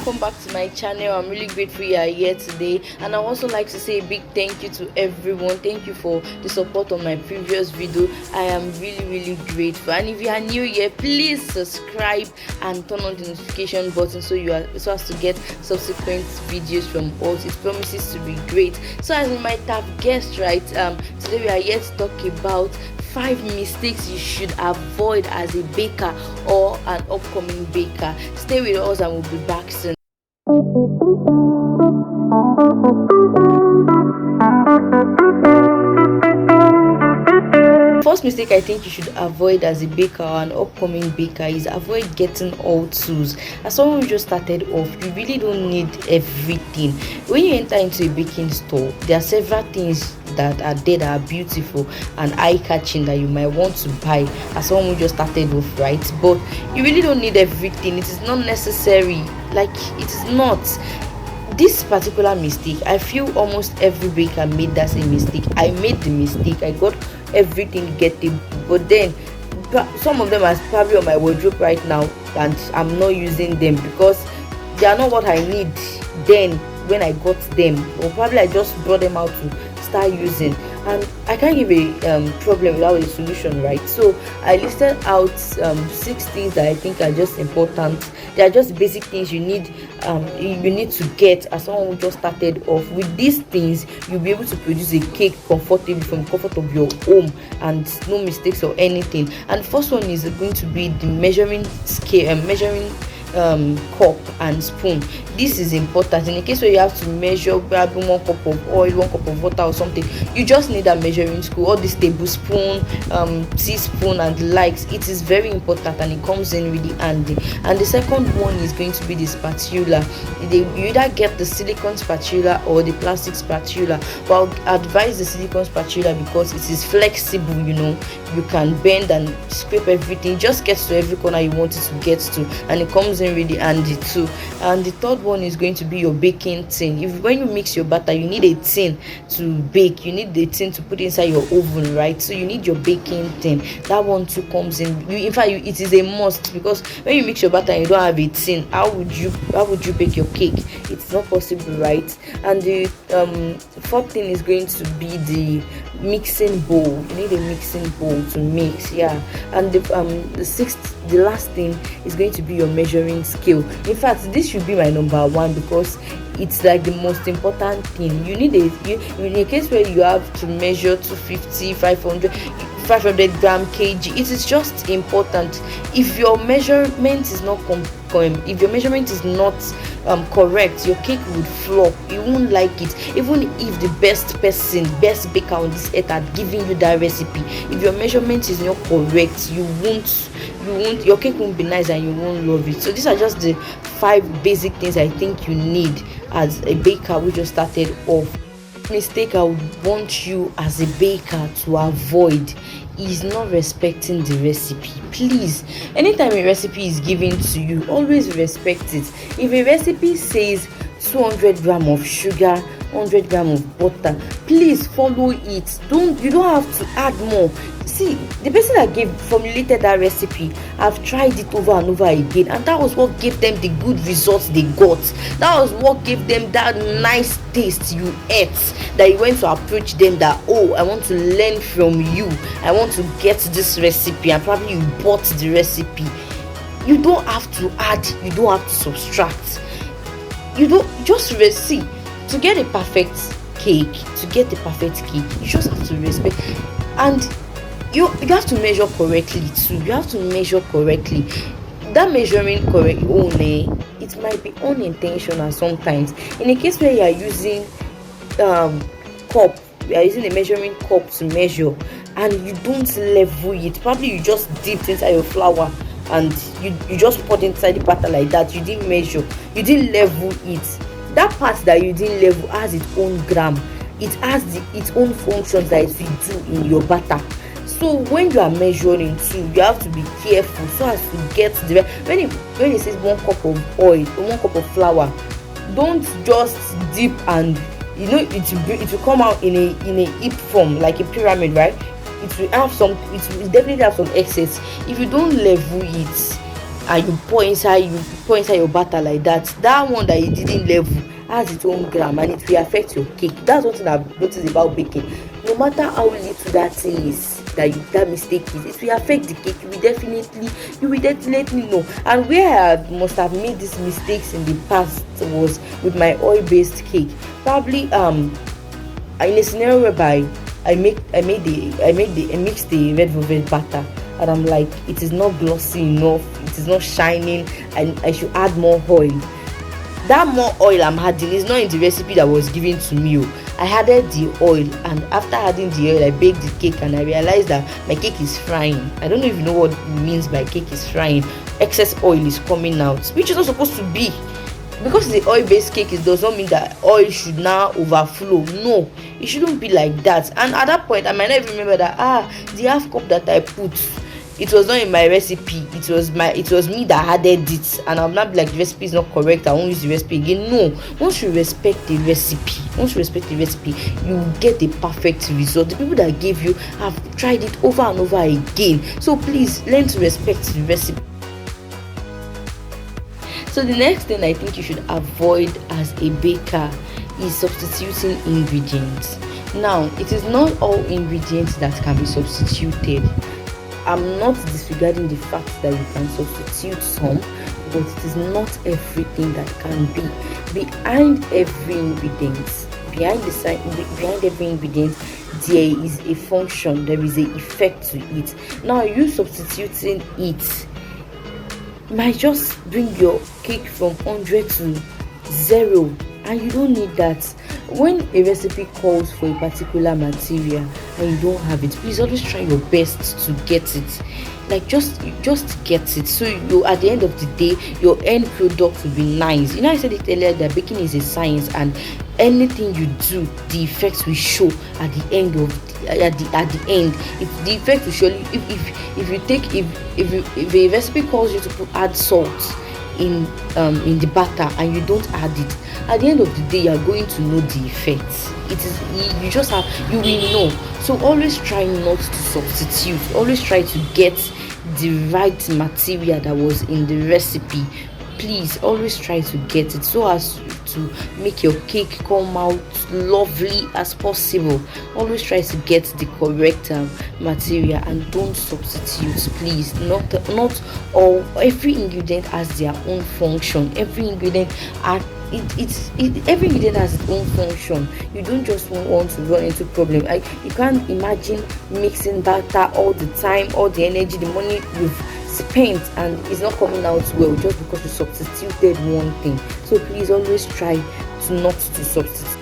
welcome back to my channel. I'm really grateful you are here today, and I also like to say a big thank you to everyone. Thank you for the support on my previous video. I am really grateful. And if you are new here, please subscribe and turn on the notification button so as to get subsequent videos from us. It promises to be great. So as you might have guessed, right, today we are here to talk about 5 mistakes you should avoid as a baker or an upcoming baker. Stay with us and we'll be back soon. First mistake I think you should avoid as a baker or an upcoming baker is avoid getting all tools. As someone who just started off, you really don't need everything. When you enter into a baking store, there are several things that are there that are beautiful and eye-catching that you might want to buy as someone who just started off, right? But you really don't need everything. It is not necessary. Like, it is not. This particular mistake, I feel almost every baker made that same mistake. I made the mistake. I got everything to get it, but then some of them are probably on my wardrobe right now and I'm not using them because they are not what I need then when I got them, or probably I just brought them out to start using, and I can't give a problem without a solution, right? So I listed out 6 things that I think are just important. They are just basic things you need to get as someone who just started off. With these things, you'll be able to produce a cake comfortably from the comfort of your home and no mistakes or anything. And the first one is going to be the measuring scale, measuring cup and spoon. This is important in the case where you have to measure probably 1 cup of oil, 1 cup of water or something. You just need a measuring spoon, all this tablespoon, teaspoon and the likes. It is very important and it comes in really handy. And the second one is going to be the spatula. You either get the silicone spatula or the plastic spatula, but I'll advise the silicone spatula because it is flexible. You can bend and scrape everything. It just gets to every corner you want it to get to, and it comes in really handy too. And the third one is going to be your baking tin. When you mix your batter, you need a tin to bake. You need the tin to put inside your oven, right? So you need your baking tin. That one too comes in. It is a must, because when you mix your batter and you don't have a tin, how would you bake your cake? It's not possible, right? And the fourth thing is going to be the mixing bowl. You need a mixing bowl to mix, and the last thing is going to be your measuring scale. In fact, this should be my number 1 because it's like the most important thing. You need in a case where you have to measure 250, 500 gram kg, it is just important. If your measurement is not correct, your cake would flop. You won't like it. Even if the best baker on this earth had given you that recipe, if your measurement is not correct, your cake won't be nice and you won't love it. So these are just the 5 basic things I think you need as a baker who just started off. Mistake I would want you as a baker to avoid is not respecting the recipe. Please, anytime a recipe is given to you, always respect it. If a recipe says 200 gram of sugar, 100 gram of butter, please follow it. You don't have to add more. See, the person that formulated that recipe, I've tried it over and over again, and that was what gave them the good results they got. That was what gave them that nice taste you ate, that you went to approach them that, oh, I want to learn from you, I want to get this recipe, and probably you bought the recipe. You don't have to add, you don't have to subtract. You don't just see. To get a perfect cake, you just have to respect, and you have to measure correctly too. You have to measure correctly. That measuring correct only, it might be unintentional sometimes. In a case where you are using a measuring cup to measure and you don't level it, probably you just dipped inside your flour and you just poured inside the batter like that. You didn't measure, you didn't level it. That part that you didn't level has its own gram. It has its own functions that it will do in your batter. So when you are measuring too, you have to be careful so as to get the when it says 1 cup of oil or 1 cup of flour, don't just dip and it will come out in a heap form like a pyramid, right? It will definitely have some excess. If you don't level it, and you pour inside your batter like that, that one that you didn't level has its own gram and it will affect your cake. That's one thing I've noticed about baking. No matter how little that thing is, that mistake is, it will affect the cake. You will definitely know. And where I must have made these mistakes in the past was with my oil-based cake. Probably in a scenario whereby I mixed the red velvet batter, and I'm like, it is not glossy enough, it is not shining, and I should add more oil. That more oil I'm adding is not in the recipe that was given to me. I added the oil, and after adding the oil I baked the cake, and I realized that my cake is frying. I don't know if you know what it means by cake is frying. Excess oil is coming out, which is not supposed to be. Because the oil-based cake, it does not mean that oil should now overflow. No, it shouldn't be like that. And at that point I might not even remember that the half cup that I put, it was not in my recipe. It was me that added it, and I'll not be like, the recipe is not correct, I won't use the recipe again. No, once you respect the recipe, you get a perfect result. The people that gave you have tried it over and over again. So please learn to respect the recipe. So the next thing I think you should avoid as a baker is substituting ingredients. Now, it is not all ingredients that can be substituted. I'm not disregarding the fact that you can substitute some, but it is not everything that can be. Behind every ingredient, there is a function, there is an effect to it. Now, you substituting it might just bring your cake from 100 to 0, and you don't need that. When a recipe calls for a particular material and you don't have it, please always try your best to get it. Like, just get it, so you, at the end of the day, your end product will be nice. I said it earlier that baking is a science, and anything you do, the effects will show at the end the effect will surely, if a recipe calls you to add salt in the batter and you don't add it, at the end of the day you are going to know the effects. You will know. So always try not to substitute, always try to get the right material that was in the recipe. Please always try to get it so as to make your cake come out lovely as possible. Always try to get the correct material and don't substitute, please. Not all. Every ingredient has their own function. Every ingredient has its own function. You don't just want to run into problem. You can't imagine mixing batter all the time, all the energy, the money you've spent, and it's not coming out well just because you substituted one thing. So please always try not to substitute.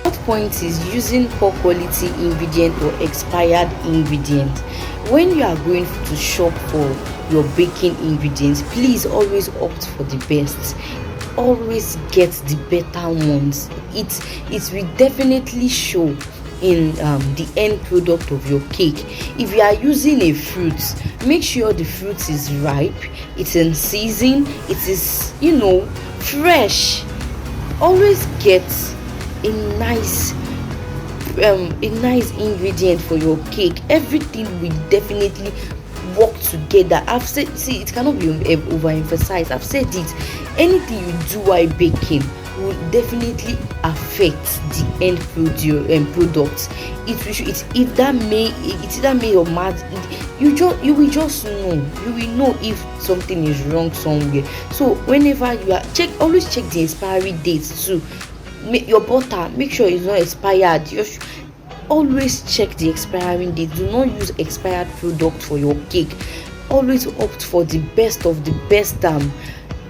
What point is using poor quality ingredient or expired ingredient? When you are going to shop for your baking ingredients, please always opt for the best. Always get the better ones. It will definitely show in the end product of your cake. If you are using a fruit, make sure the fruit is ripe, it's in season, it is fresh. Always get a nice ingredient for your cake. Everything will definitely work together. I've said, see, it cannot be overemphasized. I've said it. Anything you do while baking will definitely affect the end product. It's either made or mad. You will just know. You will know if something is wrong somewhere. So whenever you are always check the expiry dates too. Your butter, make sure it's not expired. Always check the expiring date. Do not use expired product for your cake. Always opt for the best of the best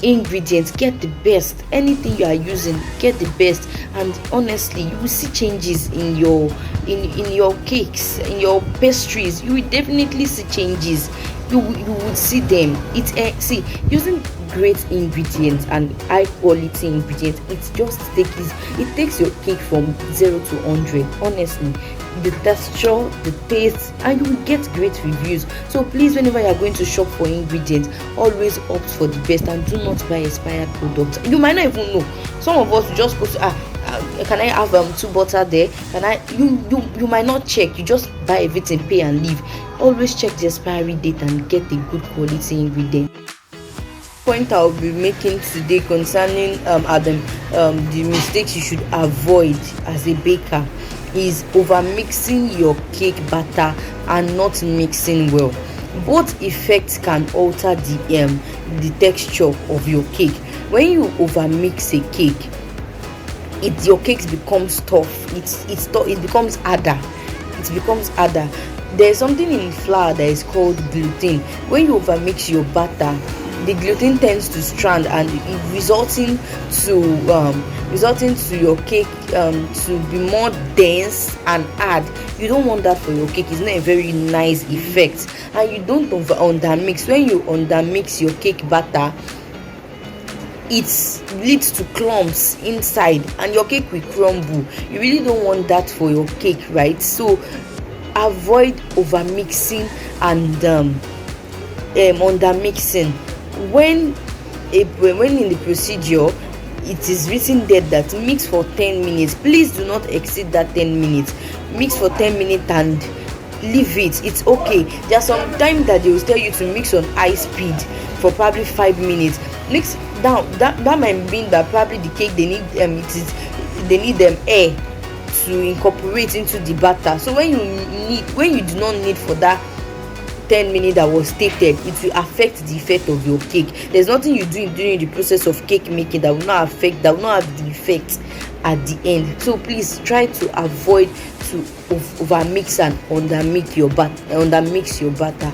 ingredients. Get the best. Anything you are using, get the best. And honestly, you will see changes in your cakes, in your pastries. You will definitely see changes. You would see them. Using great ingredients and high quality ingredients, it takes your cake from 0 to 100. Honestly, the texture, the taste, and you will get great reviews. So please, whenever you are going to shop for ingredients, always opt for the best and do not buy expired products. You might not even know. Some of us just go to can I have 2 butter there? You might not check. You just buy everything, pay and leave. Always check the expiry date and get a good quality ingredient. point I'll be making today concerning the mistakes you should avoid as a baker is over mixing your cake batter and not mixing well. Both effects can alter the texture of your cake. When you over mix a cake, your cakes becomes tough. It becomes harder. It becomes harder. There's something in flour that is called gluten. When you over mix your batter, the gluten tends to strand, and it resulting to your cake to be more dense and hard. You don't want that for your cake. It's not a very nice effect. And you don't undermix. When you undermix your cake batter, it leads to clumps inside and your cake will crumble. You really don't want that for your cake, right? So avoid over mixing and under mixing. When in the procedure it is written there that mix for 10 minutes, please do not exceed that 10 minutes. Mix for 10 minutes and leave it. It's okay. There are some time that they will tell you to mix on high speed for probably 5 minutes. Mix down. That might mean that probably the cake they need air to incorporate into the batter. So when you do not need for that 10 minutes that was stated, it will affect the effect of your cake. There's nothing you do during the process of cake making that will not have the effect at the end. So please try to avoid to over mix and undermix your batter.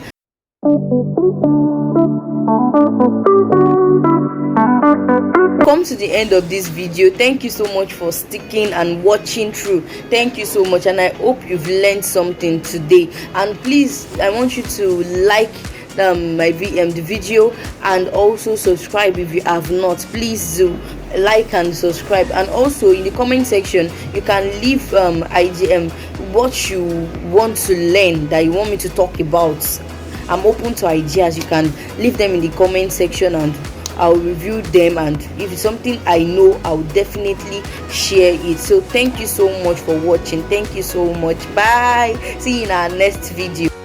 Come to the end of this video. Thank you so much for sticking and watching through. Thank you so much, and I hope you've learned something today. And please, I want you to like the video and also subscribe if you have not. Please do like and subscribe, and also in the comment section you can leave what you want to learn that you want me to talk about. I'm open to ideas. You can leave them in the comment section and I'll review them, and if it's something I know, I'll definitely share it. So thank you so much for watching. Thank you so much. Bye. See you in our next video.